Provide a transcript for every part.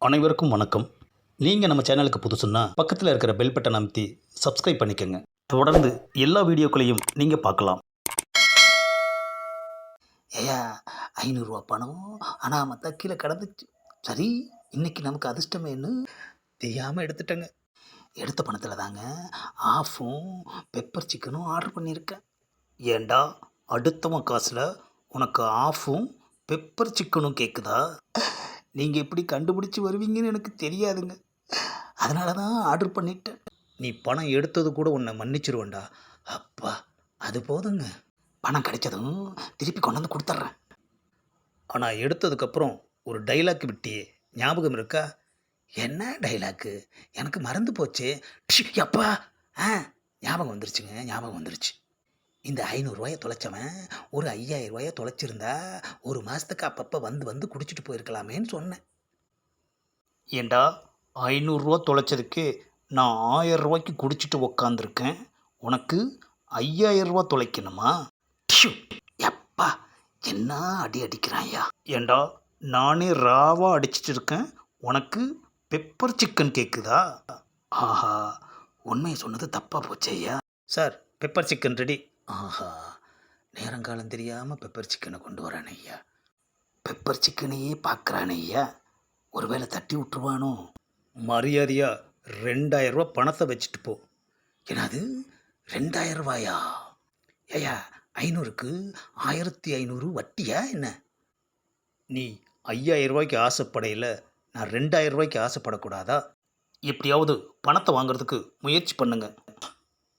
அனைவருக்கும் வணக்கம். நீங்கள் நம்ம சேனலுக்கு புதுசுன்னா பக்கத்தில் இருக்கிற பெல் பட்டனை அமைத்தி சப்ஸ்கிரைப் பண்ணிக்கோங்க. தொடர்ந்து எல்லா வீடியோக்களையும் நீங்கள் பார்க்கலாம். ஏயா 500 பணம் அனாமத்தா கீழே கிடந்துச்சு. சரி, இன்னைக்கு நமக்கு அதிர்ஷ்டமேன்னு தெரியாமல் எடுத்துட்டேங்க. எடுத்த பணத்தில் தாங்க ஆஃபும் பெப்பர் சிக்கனும் ஆர்டர் பண்ணியிருக்கேன். ஏண்டா, அடுத்தவன் காசில் உனக்கு ஆஃபும் பெப்பர் சிக்கனும் கேட்குதா? நீங்கள் எப்படி கண்டுபிடிச்சி வருவீங்கன்னு எனக்கு தெரியாதுங்க. அதனால தான் ஆர்டர் பண்ணிட்டேன். நீ பணம் எடுத்தது கூட உன்னை மன்னிச்சிருவேண்டா. அப்பா, அது போதுங்க. பணம் கிடைச்சதும் திருப்பி கொண்டு வந்து கொடுத்துட்றேன். ஆனால் எடுத்ததுக்கப்புறம் ஒரு டைலாக் விட்டியே, ஞாபகம் இருக்கா? என்ன டைலாக்கு? எனக்கு மறந்து போச்சு. ஷ், அப்பா. ஆ, ஞாபகம் வந்துருச்சுங்க, ஞாபகம் வந்துருச்சு. இந்த 500 தொலைச்சவன் ஒரு 5000 தொலைச்சிருந்தா ஒரு மாதத்துக்கு அப்பப்போ வந்து வந்து குடிச்சிட்டு போயிருக்கலாமேன்னு சொன்னேன். ஏண்டா, 500 தொலைச்சதுக்கு நான் 1000 குடிச்சிட்டு உக்காந்துருக்கேன். உனக்கு 5000 தொலைக்கணுமா? ஷு, எப்பா, என்ன அடி அடிக்கிறான்யா? ஏண்டா, நானே ராவாக அடிச்சிட்டு இருக்கேன். உனக்கு பெப்பர் சிக்கன் கேட்குதா? ஆஹா, உண்மையை சொன்னது தப்பாக போச்சே ஐயா. Sir, pepper chicken ready. ஆஹா, நேரங்காலம் தெரியாமல் பெப்பர் சிக்கனை கொண்டு வரானே ஐயா. பெப்பர் சிக்கனையே பார்க்குறானே ஐயா. ஒருவேளை தட்டி விட்டுருவானோ? மரியாதையாக 2000 பணத்தை வச்சுட்டு போ. என்னது, 2000? ஐயா, 500க்கு 1500 வட்டியா என்ன? நீ 5000 ஆசைப்படையில் நான் 2000 ஆசைப்படக்கூடாதா? எப்படியாவது பணத்தை வாங்குறதுக்கு முயற்சி பண்ணுங்க.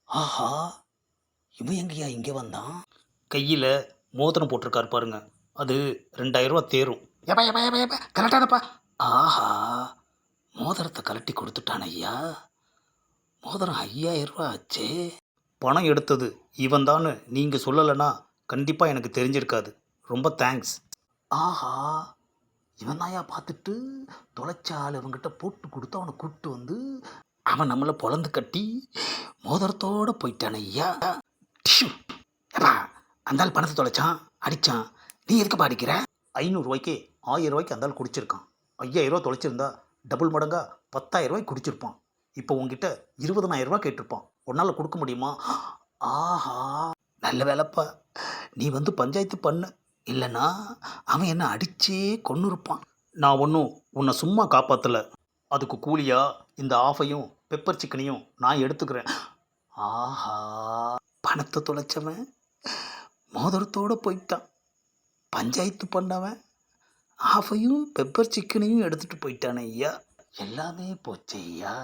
ஆஹா, இவன் எங்கேயா இங்கே வந்தான்? கையில் மோதிரம் போட்டிருக்காரு பாருங்க, அது 2000 தேரும். ஏப்பா ஏப்பா ஏப்பா ஏப்பா, கரெக்டானப்பா. ஆஹா, மோதிரத்தை கலட்டி கொடுத்துட்டான் ஐயா. மோதிரம் 5000 ஆச்சே. பணம் எடுத்தது இவன் தான்னு நீங்கள் சொல்லலைன்னா கண்டிப்பாக எனக்கு தெரிஞ்சிருக்காது. ரொம்ப தேங்க்ஸ். ஆஹா, இவன் தாயா பார்த்துட்டு தொலைச்ச ஆள் இவங்கிட்ட போட்டு கொடுத்து அவனை கூப்பிட்டு வந்து அவன் நம்மளை பொழந்து கட்டி மோதிரத்தோடு போயிட்டான் ஐயா. டிஷ்யூ, ஏப்பா, அந்த ஆள் பணத்தை தொலைச்சான், அடித்தான். நீ எதுக்குப்பா அடிக்கிற? 500 1000 அந்த ஆள் குடிச்சிருக்கான். 5000 தொலைச்சிருந்தா டபுள் மடங்கா 10,000 குடிச்சிருப்பான். இப்போ உங்ககிட்ட 20,000 கேட்டிருப்பான். உன்னால் கொடுக்க முடியுமா? ஆஹா, நல்ல வேலைப்பா நீ வந்து பஞ்சாயத்து பண்ண. இல்லைன்னா அவன் என்ன அடிச்சே கொன்று இருப்பான். நான் ஒன்றும் உன்னை சும்மா காப்பாற்றலை. அதுக்கு கூலியாக இந்த ஆஃபையும் பெப்பர் சிக்கனையும் நான் எடுத்துக்கிறேன். ஆஹா, பணத்தை தொலைச்சவன் மோதிரத்தோடு போயிட்டான். பஞ்சாயத்து பண்ணவன் ஆஃபையும் பெப்பர் சிக்கனையும் எடுத்துகிட்டு போயிட்டானே ஐயா. எல்லாமே போச்சே ஐயா.